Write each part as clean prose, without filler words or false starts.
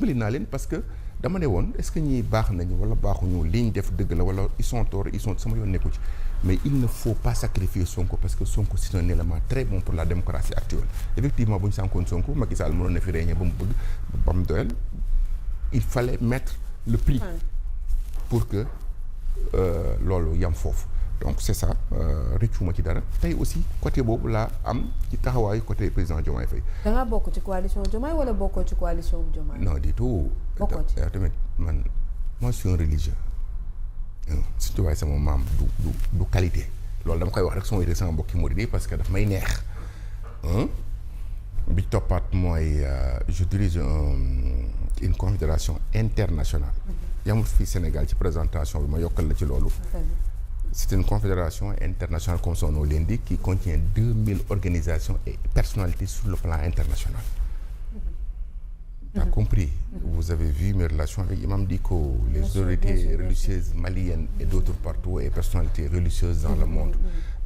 dimbali naa leen parce que dama ne woon est-ce que ñii baax nañu wala baaxuñu li ñu def dëgg la wala ils sont tort ils sont sama yoon nekku ci mais il ne faut pas sacrifier Sonko parce que Sonko c'est un élément très bon pour la démocratie actuelle effectivement bu ñu sànkoon Sonko Macky Sall mënoon na fi régner ba mu bëgg ba mu doyal il fallait mettre le prix pour que loolu yam foofu donc c'est ça rëccuma ci dara tey aussi côté boobu laa am ci taxawaayu côté président Diomaye Faye. da ngaa bokk ci coalition Diomaye wala bokkoo ci coalition Diomaye. non du tout. bokkoo ci tamit man moi je suis un religieux. surtout waaye sama maam du qualité loolu dama koy wax rek sama yëre sama mbokki murid yi parce que daf may neex bi toppaat mooy je dirige une confédération internationale. yamul fii Sénégal ci présentation bi ma yokkal la ci loolu. C'est une confédération internationale comme son nom l'indique qui contient 2000 organisations et personnalités sur le plan international. T'as compris? Vous avez vu mes relations avec Imam Dicko, les autorités religieuses maliennes et d'autres partout et personnalités religieuses dans le monde.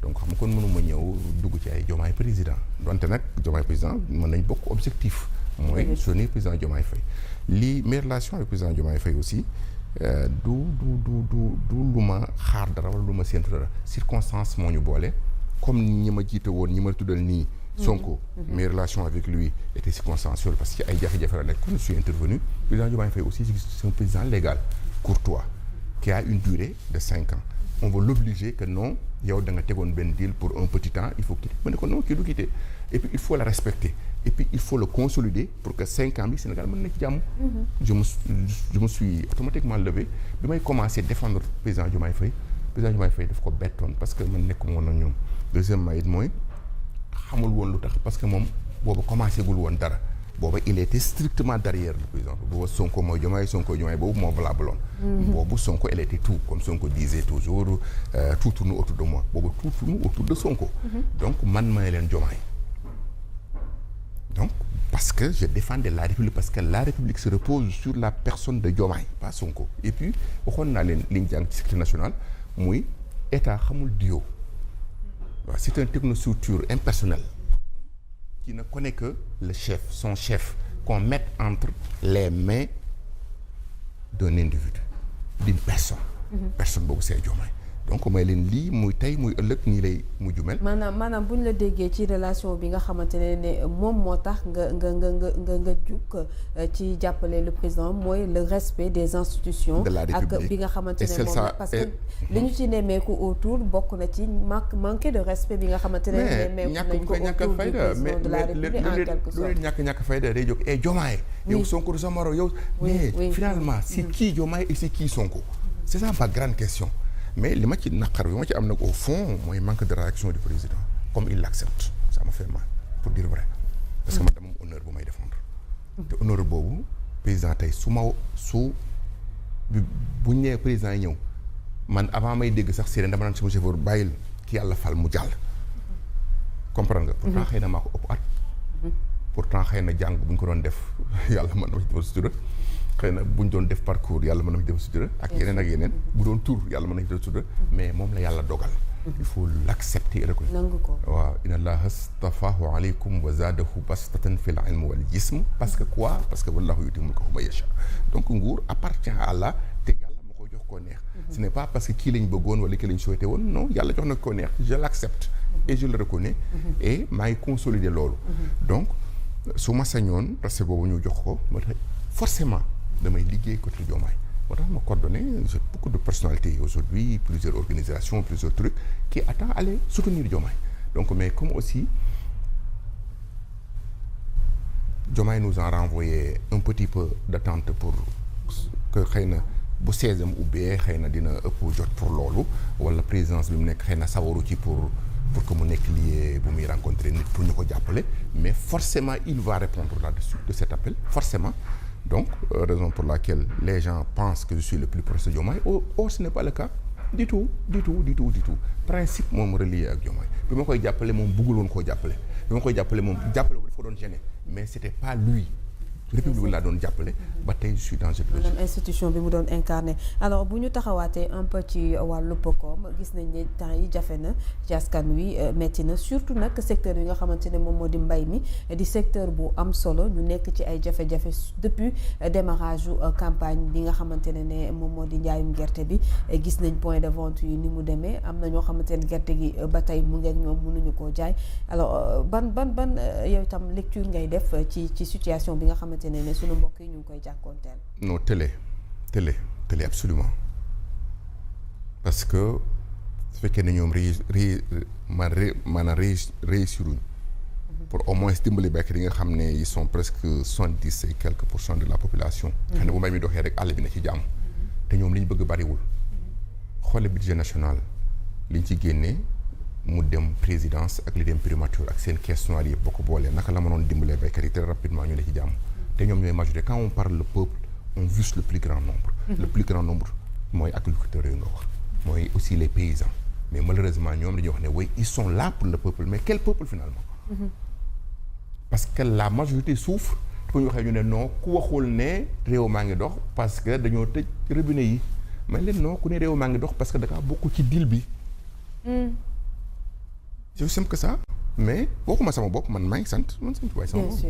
Donc xam nga kon mënuma ñëw dugg ci ay Diomaye président donte nag Diomaye président mën nañ bokk objectif. mooy soutenir président Diomaye Faye. lii mes relations avec président Diomaye Faye aussi. du lu ma xaar dara wala lu ma séntu dara circonstance moo ñu boole comme ñi ma jiite woon ñi ma tuddal nii Sonko mes relations avec lui étaient circonstancielles parce que ay jafe-jafe la nekk quand je suis intervenu président Diomaye Faye aussi c'est un président légal courtois qui a une durée de 5 ans on va l'obliger que non yow da nga tegoon benn deal pour un petit temps il faut quitter ma ne ko non kii du quitter et puis il faut la respecter et puis il faut le consolider pour que 5 ans bi Sénégal mën na ci jàmm. je me suis automatiquement levé bi may commencer défendre président Diomaye Faye daf ko bettoon parce que man nekkuma woon ak ñoom deuxièmement it mooy xamul woon lu tax parce que moom boobu commencé gul woon dara booba il était strictement derrière le président booba Sonko mooy Diomaye boobu moo valable woon. boobu Sonko elle était tout comme Sonko disait toujours tout tourne autour de moi boobu tout tourne autour de Sonko. donc man may leen Diomaye. Donc, parce que je défendais la République, parce que la République se repose sur la personne de Diomaye, pas Sonko. Et puis, waxoon naa leen li ñu jàng ci sécurité nationale muy état xamul duo. waaw c'est une technostructure impersonnelle qui ne connaît que le chef, son chef, qu'on mette entre les mains d'un individu, d'une personne. Personne boobu c'est Diomaye. donc may leen lii muy tey muy ëllëg nii lay mujj mel. maanaam bu ñu la déggee ci relation bi nga xamante ne moom moo tax nga jug ci jàppale le président mooy le respect des institutions. de la République ak bi nga xamante ne moom parce que li ñu ci nemmeeku autour bokk na ci manque de respect bi nga xamante ne. nemmeeku nañ ko autour du président de la République en quelque sorte. lu leen ñàkk fayda day jóg Diomaye. yow Sonko du sa moro yow. mais finalement c'est qui Diomaye et c'est qui Sonko. c'est ça ma grande question. mais li ma ci naqar bi ma ci am nag au fond mooy manque de réaction du président comme il l'accepte ça m'a fait mal pour dire vrai parce que man dama am honneur bu may défendre te honneur boobu président tey su bu ñu nee président yi ñëw man avant may dégg sax séeréer dama naan sama chauffeur bàyyil ki yàlla fal mu jàll comprendre nga pourtant xëy na maa ko ëpp at pourtant xëy na jàng bu ñu ko doon def yàlla mën na ma ci defal sutura xëy na bu ñu doon def parcours yàlla mën na ma ci def sutura ak yeneen bu doon tur yàlla mën na ci def sutura mais moom la yàlla dogal il faut l'accepter et reconnaître nangu ko waaw inna allaha stafahu alaykum wa zaadahu bastatan fil ilmi wal jism parce que quoi parce que wallahu yu'ti mulkahu man yasha donc nguur appartient à Allah te yàlla ma ko jox koo neex ce n'est pas parce que kii lañ bëggoon wala kii lañ souhaité woon non yàlla jox na koo neex je l'accepte et je le reconnais et maa ngi consolider loolu donc su ma sañoon parce que boobu ñu jox ko moo tax forcément damay liggéey côté Diomaye moo tax ma coordonné j'ai beaucoup de personnalités aujourd'hui plusieurs organisations plusieurs trucs qui attendent à aller soutenir Diomaye donc mais comme aussi Diomaye nous a renvoyé un petit peu d'attente pour que xëy na bu 16e ubbee xëy na dina ëpp jot pour loolu wala présidence bi mu nekk xëy na sawaru ci pour que mu nekk lié bu muy rencontrer nit pour ñu ko jàppale mais forcément il va répondre là-dessus de cet appel forcément donc raison pour laquelle les gens pensent que je suis le plus proche de Diomaye or ce n'est pas le cas du tout principe moom relié ak Diomaye bi ma koy jàppale moom bëggul woon koo jàppale bi ma koy jàppale moom jàppale ko dafa doon gêner mais c'était pas lui République laa doon jàppale ba tey je suis dans cette logique. institution bi mu doon incarné alors bu ñu taxawaatee un peu ci wàllu koom gis nañ ne temps yi jafe na ci askan wi metti na surtout nag secteur yi nga xamante ne moom moo di mbay mi di secteur bu am solo ñu nekk ci ay jafe-jafe depuis démarrage campagne bi nga xamante ne moom moo di njaayum gerte bi gis nañ point de vente yi ni mu demee am na ñoo xamante ne gerte gi ba tey mu ngi ak ñoom mënuñu koo jaay alors ban yow itam lecture ngay def ci situation bi nga xamante ne suñu mbokk yi ñu ngi koy jàkkoonteel. non télé absolument parce que su fekkee ne ñoom maanaam réussiruñ pour au moins dimbali béykat yi nga xam ne ils sont presque 70 et quelques % de la population. xam ne bu mbay mi doxee rek àll bi na ci jàmm. te ñoom li ñu bëgg bariwul. xoole budget national liñ ci génnee mu dem présidence ak li dem primature ak seen caisse noire yëpp boo ko boolee naka la mënoon dimbalee béykat yi très rapidement ñu ne ci jàmm. te ñoom ñooy majorité quand on parle le peuple on vise le plus grand nombre. le plus grand nombre mooy agriculteurs yooyu nga wax. mooy aussi les paysans mais malheureusement ñoom dañuy wax ne oui ils sont là pour le peuple mais quel peuple finalement. parce que la majorité souffre bu ñu waxee ñu ne non ku waxul ne réew maa ngi dox parce que dañoo tëj robinet yi mais leen non ku ne réew maa ngi dox parce que da ngaa bokk ci deal bi. c'est aussi simple que ça. mais waxuma sama bopp man maa ngi sant waaye sama bopp.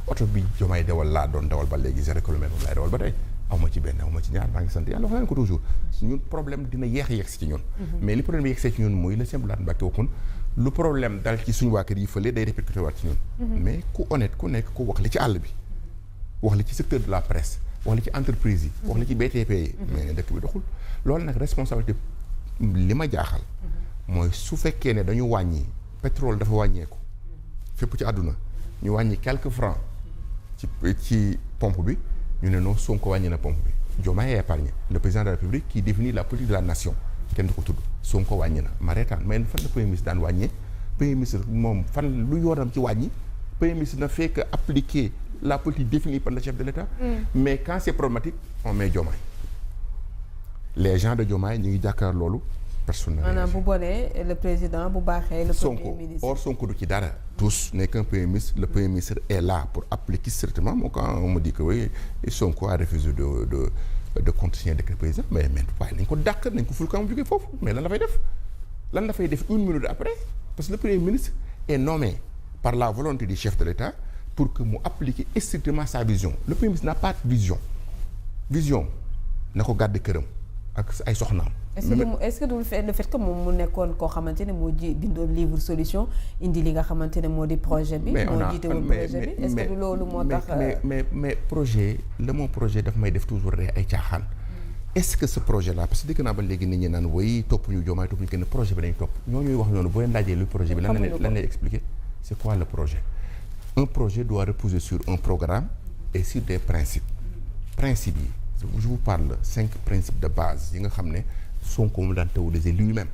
oto bi Diomaye dawal laa doon dawal ba léegi 0 kilomètre moom laay dawal ba tey aw ma ci benn aw ma ci ñaar maa ngi sant yàlla wax nañ ko toujours ñun problème dina yéex a yegg si ci ñun. mais li problème yegg see ci ñun mooy la simple laat Mbàkke waxoon lu problème dal ci suñu waa kër yi fële day répercuté waat ci ñun. mais ku honnête ku nekk ku wax li ci àll bi wax li ci secteur de la presse wax li ci entreprise yi. wax li ci BTP yi. mais dëkk bi doxul loolu nag responsabilité li ma jaaxal. mooy su fekkee ne dañu wàññi. pétrole dafa wàññeeku fépp ci àdduna ñu wàññi quelques francs ci pompe bi ñu ne non Sonko wàññi na pompe bi Diomaye épargne le président de la République qui définit la politique de la nation kenn du ko tudd Sonko wàññi na ma reetaan mais fan la premier ministre daan wàññee premier ministre moom fan lu yoonam ci wàññi premier ministre na fait que appliquer la politique définie par le chef de l'État mais quand c'est problématique on met Diomaye les gens de Diomaye ñu ngi jàkkaar loolu maanaam bu bonee le président bu baaxee le premier ministre. or Sonko du ci dara. tous n'est qu'un premier ministre le premier ministre est là pour appliquer strictement moo quand on me dit que oui Sonko a refusé de contresigner décret président mais waaye nañ ko dàq nañ ko ful ka mu jógee foofu mais lan la fay def une minute après parce que le premier ministre est nommé par la volonté du chef de l'État pour que mu appliquer strictement sa vision le premier ministre n'a pas de vision na ko gàdde këram ak ay soxnaam. est-ce que du le fait que moom mu nekkoon koo xamante ne moo bindoon livre solution indi li nga xamante ne moo di projet bi. moo jiite woon projet bi est-ce que du loolu moo tax. mais projet le mot projet daf may def toujours rek ay caaxaan. est-ce que ce projet là parce que dégg naa ba léegi nit ñi naan way topp ñu Diomaye topp ñu kenn projet bi dañ topp ñoo ñuy wax noonu boo leen laajee luy projet bi lan lay expliquer c'est quoi le projet. un projet doit reposer sur un programme et sur des principes yi je vous parle 5 principes de base yi nga xam ne Sonko mu daan théoriser lui-même